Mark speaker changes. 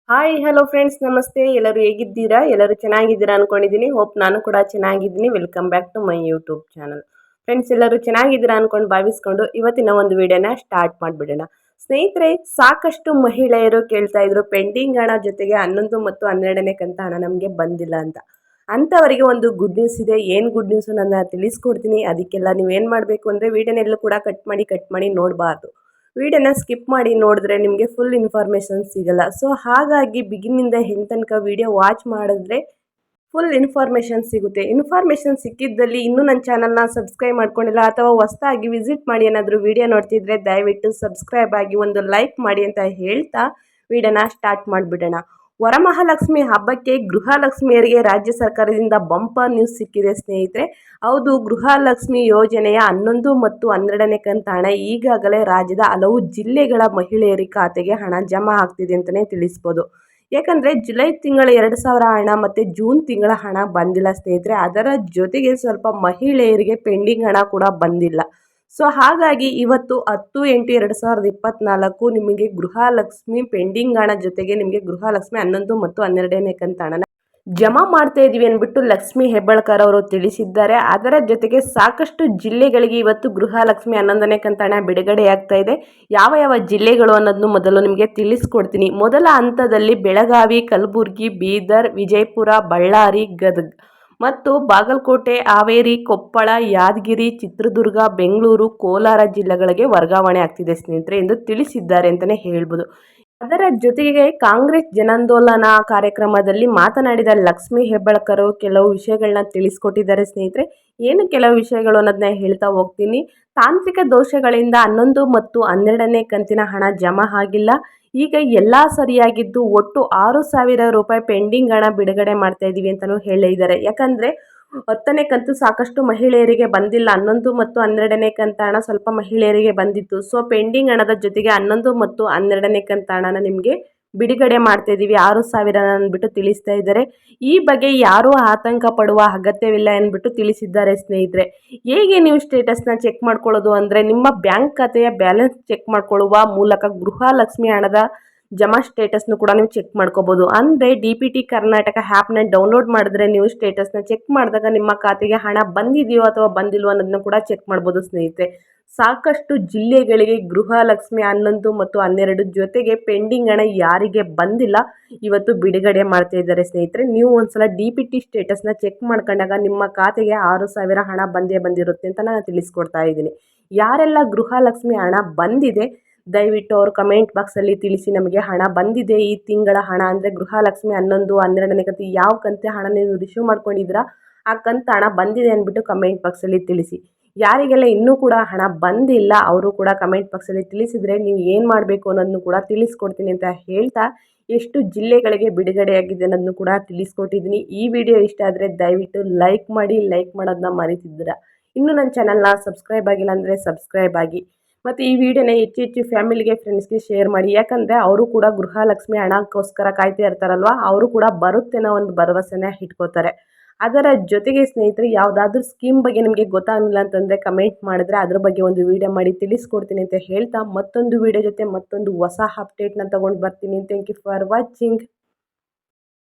Speaker 1: Hi hello friends, ನಮಸ್ತೆ. ಎಲ್ಲರೂ ಹೇಗಿದ್ದೀರಾ? ಎಲ್ಲರೂ ಚೆನ್ನಾಗಿದ್ದೀರಾ ಅನ್ಕೊಂಡಿದ್ದೀನಿ. ಹೋಪ್ ನಾನು ಕೂಡ ಚೆನ್ನಾಗಿದ್ದೀನಿ. Welcome back to my YouTube channel. Friends, ಎಲ್ಲರೂ ಚೆನ್ನಾಗಿದ್ದೀರಾ ಅನ್ಕೊಂಡು ಭಾವಿಸ್ಕೊಂಡು ಇವತ್ತಿನ ಒಂದು ವಿಡಿಯೋನ ಸ್ಟಾರ್ಟ್ ಮಾಡಿಬಿಡೋಣ. ಸ್ನೇಹಿತರೆ, ಸಾಕಷ್ಟು ಮಹಿಳೆಯರು ಕೇಳ್ತಾ ಇದ್ರು ಪೆಂಡಿಂಗ್ ಹಣ ಜೊತೆಗೆ 11 ಮತ್ತು 12ನೇ ಕಂತು ಹಣ ನಮಗೆ ಬಂದಿಲ್ಲ ಅಂತ. ಅಂಥವರಿಗೆ ಒಂದು ಗುಡ್ ನ್ಯೂಸ್ ಇದೆ. ಏನು ಗುಡ್ ನ್ಯೂಸು ನನ್ನ ತಿಳಿಸ್ಕೊಡ್ತೀನಿ. ಅದಕ್ಕೆಲ್ಲ ನೀವೇನು ಮಾಡಬೇಕು ಅಂದರೆ ವಿಡಿಯೋನೆಲ್ಲೂ ಕೂಡ ಕಟ್ ಮಾಡಿ ನೋಡಬಾರ್ದು. ವಿಡಿಯೋನ ಸ್ಕಿಪ್ ಮಾಡಿ ನೋಡಿದ್ರೆ ನಿಮಗೆ ಫುಲ್ ಇನ್ಫಾರ್ಮೇಷನ್ ಸಿಗಲ್ಲ. ಸೊ ಹಾಗಾಗಿ ಬಿಗಿನಿಂದ ಎಂಡ್ ತನಕ ವಿಡಿಯೋ ವಾಚ್ ಮಾಡಿದ್ರೆ ಫುಲ್ ಇನ್ಫಾರ್ಮೇಷನ್ ಸಿಗುತ್ತೆ. ಇನ್ಫಾರ್ಮೇಷನ್ ಸಿಕ್ಕಿದ್ದಲ್ಲಿ ಇನ್ನೂ ನನ್ನ ಚಾನಲ್ನ ಸಬ್ಸ್ಕ್ರೈಬ್ ಮಾಡ್ಕೊಂಡಿಲ್ಲ ಅಥವಾ ಹೊಸದಾಗಿ ವಿಸಿಟ್ ಮಾಡಿ ಏನಾದರೂ ವಿಡಿಯೋ ನೋಡ್ತಿದ್ರೆ ದಯವಿಟ್ಟು ಸಬ್ಸ್ಕ್ರೈಬ್ ಆಗಿ ಒಂದು ಲೈಕ್ ಮಾಡಿ ಅಂತ ಹೇಳ್ತಾ ವಿಡಿಯೋನ ಸ್ಟಾರ್ಟ್ ಮಾಡಿಬಿಡೋಣ. ವರಮಹಾಲಕ್ಷ್ಮಿ ಹಬ್ಬಕ್ಕೆ ಗೃಹಲಕ್ಷ್ಮಿಯರಿಗೆ ರಾಜ್ಯ ಸರ್ಕಾರದಿಂದ ಬಂಪರ್ ನ್ಯೂಸ್ ಸಿಕ್ಕಿದೆ ಸ್ನೇಹಿತರೆ. ಹೌದು, ಗೃಹಲಕ್ಷ್ಮಿ ಯೋಜನೆಯ 11 ಮತ್ತು 12ನೇ ಕಂತು ಹಣ ಈಗಾಗಲೇ ರಾಜ್ಯದ ಹಲವು ಜಿಲ್ಲೆಗಳ ಮಹಿಳೆಯರ ಖಾತೆಗೆ ಹಣ ಜಮಾ ಆಗ್ತಿದೆ ಅಂತಲೇ ತಿಳಿಸ್ಬೋದು. ಯಾಕಂದರೆ ಜುಲೈ ತಿಂಗಳ 2000 ಹಣ ಮತ್ತು ಜೂನ್ ತಿಂಗಳ ಹಣ ಬಂದಿಲ್ಲ ಸ್ನೇಹಿತರೆ. ಅದರ ಜೊತೆಗೆ ಸ್ವಲ್ಪ ಮಹಿಳೆಯರಿಗೆ ಪೆಂಡಿಂಗ್ ಹಣ ಕೂಡ ಬಂದಿಲ್ಲ. ಸೊ ಹಾಗಾಗಿ ಇವತ್ತು 10/8/2024 ನಿಮಗೆ ಗೃಹಲಕ್ಷ್ಮಿ ಪೆಂಡಿಂಗ್ ಹಣ ಜೊತೆಗೆ ನಿಮಗೆ ಗೃಹಲಕ್ಷ್ಮಿ 11 ಮತ್ತು 12ನೇ ಕಂತು ಹಣನ ಜಮಾ ಮಾಡ್ತಾ ಇದ್ದೀವಿ ಅಂದ್ಬಿಟ್ಟು ಲಕ್ಷ್ಮಿ ಹೆಬ್ಬಾಳ್ಕರ್ ಅವರು ತಿಳಿಸಿದ್ದಾರೆ. ಅದರ ಜೊತೆಗೆ ಸಾಕಷ್ಟು ಜಿಲ್ಲೆಗಳಿಗೆ ಇವತ್ತು ಗೃಹಲಕ್ಷ್ಮಿ 11ನೇ ಕಂತು ಹಣ ಬಿಡುಗಡೆಯಾಗ್ತಾ ಇದೆ. ಯಾವ ಯಾವ ಜಿಲ್ಲೆಗಳು ಅನ್ನೋದನ್ನು ಮೊದಲು ನಿಮಗೆ ತಿಳಿಸ್ಕೊಡ್ತೀನಿ. ಮೊದಲ ಹಂತದಲ್ಲಿ ಬೆಳಗಾವಿ, ಕಲಬುರಗಿ, ಬೀದರ್, ವಿಜಯಪುರ, ಬಳ್ಳಾರಿ, ಗದಗ ಮತ್ತು ಬಾಗಲಕೋಟೆ, ಹಾವೇರಿ, ಕೊಪ್ಪಳ, ಯಾದಗಿರಿ, ಚಿತ್ರದುರ್ಗ, ಬೆಂಗಳೂರು, ಕೋಲಾರ ಜಿಲ್ಲೆಗಳಿಗೆ ವರ್ಗಾವಣೆ ಆಗ್ತಿದೆ ಸ್ನೇಹಿತರೆ ಎಂದು ತಿಳಿಸಿದ್ದಾರೆ ಅಂತಲೇ ಹೇಳ್ಬೋದು. ಅದರ ಜೊತೆಗೆ ಕಾಂಗ್ರೆಸ್ ಜನಾಂದೋಲನ ಕಾರ್ಯಕ್ರಮದಲ್ಲಿ ಮಾತನಾಡಿದ ಲಕ್ಷ್ಮಿ ಹೆಬ್ಬಾಳ್ಕರ್ ಕೆಲವು ವಿಷಯಗಳನ್ನ ತಿಳಿಸ್ಕೊಟ್ಟಿದ್ದಾರೆ ಸ್ನೇಹಿತರೆ. ಏನು ಕೆಲವು ವಿಷಯಗಳು ಅನ್ನೋದನ್ನ ಹೇಳ್ತಾ ಹೋಗ್ತೀನಿ. ತಾಂತ್ರಿಕ ದೋಷಗಳಿಂದ 11 ಮತ್ತು 12ನೇ ಕಂತಿನ ಹಣ ಜಮಾ ಆಗಿಲ್ಲ. ಈಗ ಎಲ್ಲ ಸರಿಯಾಗಿದ್ದು ಒಟ್ಟು 6,000 ರೂಪಾಯಿ ಪೆಂಡಿಂಗ್ ಹಣ ಬಿಡುಗಡೆ ಮಾಡ್ತಾ ಇದ್ದೀವಿ ಅಂತಲೂ ಹೇಳಿದ್ದಾರೆ. ಯಾಕಂದರೆ 10ನೇ ಕಂತು ಸಾಕಷ್ಟು ಮಹಿಳೆಯರಿಗೆ ಬಂದಿಲ್ಲ. 11 ಮತ್ತು 12ನೇ ಕಂತು ಹಣ ಸ್ವಲ್ಪ ಮಹಿಳೆಯರಿಗೆ ಬಂದಿತ್ತು. ಸೊ ಪೆಂಡಿಂಗ್ ಹಣದ ಜೊತೆಗೆ 11 ಮತ್ತು 12ನೇ ಕಂತು ಹಣನ ನಿಮಗೆ ಬಿಡುಗಡೆ ಮಾಡ್ತಾ ಇದ್ದೀವಿ 6,000 ಅಂದ್ಬಿಟ್ಟು ತಿಳಿಸ್ತಾ ಇದ್ದಾರೆ. ಈ ಬಗ್ಗೆ ಯಾರೂ ಆತಂಕ ಪಡುವ ಅಗತ್ಯವಿಲ್ಲ ಅಂದ್ಬಿಟ್ಟು ತಿಳಿಸಿದ್ದಾರೆ ಸ್ನೇಹಿತರೆ. ಹೇಗೆ ನೀವು ಸ್ಟೇಟಸ್ನ ಚೆಕ್ ಮಾಡ್ಕೊಳ್ಳೋದು ಅಂದರೆ ನಿಮ್ಮ ಬ್ಯಾಂಕ್ ಖಾತೆಯ ಬ್ಯಾಲೆನ್ಸ್ ಚೆಕ್ ಮಾಡ್ಕೊಳ್ಳುವ ಮೂಲಕ ಗೃಹಲಕ್ಷ್ಮಿ ಹಣದ ಜಮಾ ಸ್ಟೇಟಸ್ನು ಕೂಡ ನೀವು ಚೆಕ್ ಮಾಡ್ಕೋಬೋದು. ಅಂದರೆ DPT ಕರ್ನಾಟಕ ಆ್ಯಪ್ನ ಡೌನ್ಲೋಡ್ ಮಾಡಿದ್ರೆ ನೀವು ಸ್ಟೇಟಸ್ನ ಚೆಕ್ ಮಾಡಿದಾಗ ನಿಮ್ಮ ಖಾತೆಗೆ ಹಣ ಬಂದಿದೆಯೋ ಅಥವಾ ಬಂದಿಲ್ವೋ ಅನ್ನೋದನ್ನ ಕೂಡ ಚೆಕ್ ಮಾಡ್ಬೋದು ಸ್ನೇಹಿತರೆ. ಸಾಕಷ್ಟು ಜಿಲ್ಲೆಗಳಿಗೆ ಗೃಹಲಕ್ಷ್ಮಿ 11 ಮತ್ತು 12 ಜೊತೆಗೆ ಪೆಂಡಿಂಗ್ ಹಣ ಯಾರಿಗೆ ಬಂದಿಲ್ಲ ಇವತ್ತು ಬಿಡುಗಡೆ ಮಾಡ್ತಾ ಇದ್ದಾರೆ ಸ್ನೇಹಿತರೆ. ನೀವು ಒಂದ್ಸಲ DPT ಸ್ಟೇಟಸ್ನ ಚೆಕ್ ಮಾಡ್ಕೊಂಡಾಗ ನಿಮ್ಮ ಖಾತೆಗೆ 6,000 ಹಣ ಬಂದಿರುತ್ತೆ ಅಂತ ನಾನು ತಿಳಿಸ್ಕೊಡ್ತಾ ಇದ್ದೀನಿ. ಯಾರೆಲ್ಲ ಗೃಹಲಕ್ಷ್ಮಿ ಹಣ ಬಂದಿದೆ ದಯವಿಟ್ಟು ಅವರು ಕಮೆಂಟ್ ಬಾಕ್ಸಲ್ಲಿ ತಿಳಿಸಿ. ನಮಗೆ ಹಣ ಬಂದಿದೆ ಈ ತಿಂಗಳ ಹಣ ಅಂದರೆ ಗೃಹಲಕ್ಷ್ಮಿ 11, 12ನೇ ಕಂತು ಯಾವ ಕಂತು ಹಣ ನೀವು ರಿಸೀವ್ ಮಾಡ್ಕೊಂಡಿದ್ದೀರಾ ಆ ಕಂತು ಹಣ ಬಂದಿದೆ ಅಂದ್ಬಿಟ್ಟು ಕಮೆಂಟ್ ಬಾಕ್ಸಲ್ಲಿ ತಿಳಿಸಿ. ಯಾರಿಗೆಲ್ಲ ಇನ್ನೂ ಕೂಡ ಹಣ ಬಂದಿಲ್ಲ ಅವರು ಕೂಡ ಕಮೆಂಟ್ ಬಾಕ್ಸಲ್ಲಿ ತಿಳಿಸಿದರೆ ನೀವು ಏನು ಮಾಡಬೇಕು ಅನ್ನೋದನ್ನು ಕೂಡ ತಿಳಿಸ್ಕೊಡ್ತೀನಿ ಅಂತ ಹೇಳ್ತಾ ಎಷ್ಟು ಜಿಲ್ಲೆಗಳಿಗೆ ಬಿಡುಗಡೆಯಾಗಿದೆ ಅನ್ನೋದನ್ನು ಕೂಡ ತಿಳಿಸ್ಕೊಟ್ಟಿದ್ದೀನಿ. ಈ ವಿಡಿಯೋ ಇಷ್ಟ ಆದರೆ ದಯವಿಟ್ಟು ಲೈಕ್ ಮಾಡಿ. ಲೈಕ್ ಮಾಡೋದನ್ನ ಮರೀತಿದ್ದೀರಾ. ಇನ್ನೂ ನನ್ನ ಚಾನಲ್ನ ಸಬ್ಸ್ಕ್ರೈಬ್ ಆಗಿಲ್ಲ ಅಂದರೆ ಸಬ್ಸ್ಕ್ರೈಬ್ ಆಗಿ ಮತ್ತು ಈ ವಿಡಿಯೋನ ಹೆಚ್ಚು ಫ್ಯಾಮಿಲಿಗೆ, ಫ್ರೆಂಡ್ಸ್ಗೆ ಶೇರ್ ಮಾಡಿ. ಯಾಕಂದರೆ ಅವರು ಕೂಡ ಗೃಹಲಕ್ಷ್ಮಿ ಹಣಕ್ಕೋಸ್ಕರ ಕಾಯ್ತಾ ಇರ್ತಾರಲ್ವ, ಅವರು ಕೂಡ ಬರುತ್ತೆ ಅನ್ನೋ ಒಂದು ಭರವಸೆನ ಇಟ್ಕೋತಾರೆ. ಅದರ ಜೊತೆಗೆ ಸ್ನೇಹಿತರೆ, ಯಾವುದಾದ್ರೂ ಸ್ಕೀಮ್ ಬಗ್ಗೆ ನಿಮಗೆ ಗೊತ್ತಾಗಲಿಲ್ಲ ಅಂತಂದರೆ ಕಮೆಂಟ್ ಮಾಡಿದ್ರೆ ಅದ್ರ ಬಗ್ಗೆ ಒಂದು ವಿಡಿಯೋ ಮಾಡಿ ತಿಳಿಸ್ಕೊಡ್ತೀನಿ ಅಂತ ಹೇಳ್ತಾ ಮತ್ತೊಂದು ವಿಡಿಯೋ ಜೊತೆ ಮತ್ತೊಂದು ಹೊಸ ಅಪ್ಡೇಟ್ನ ತೊಗೊಂಡು ಬರ್ತೀನಿ. Thank you for watching.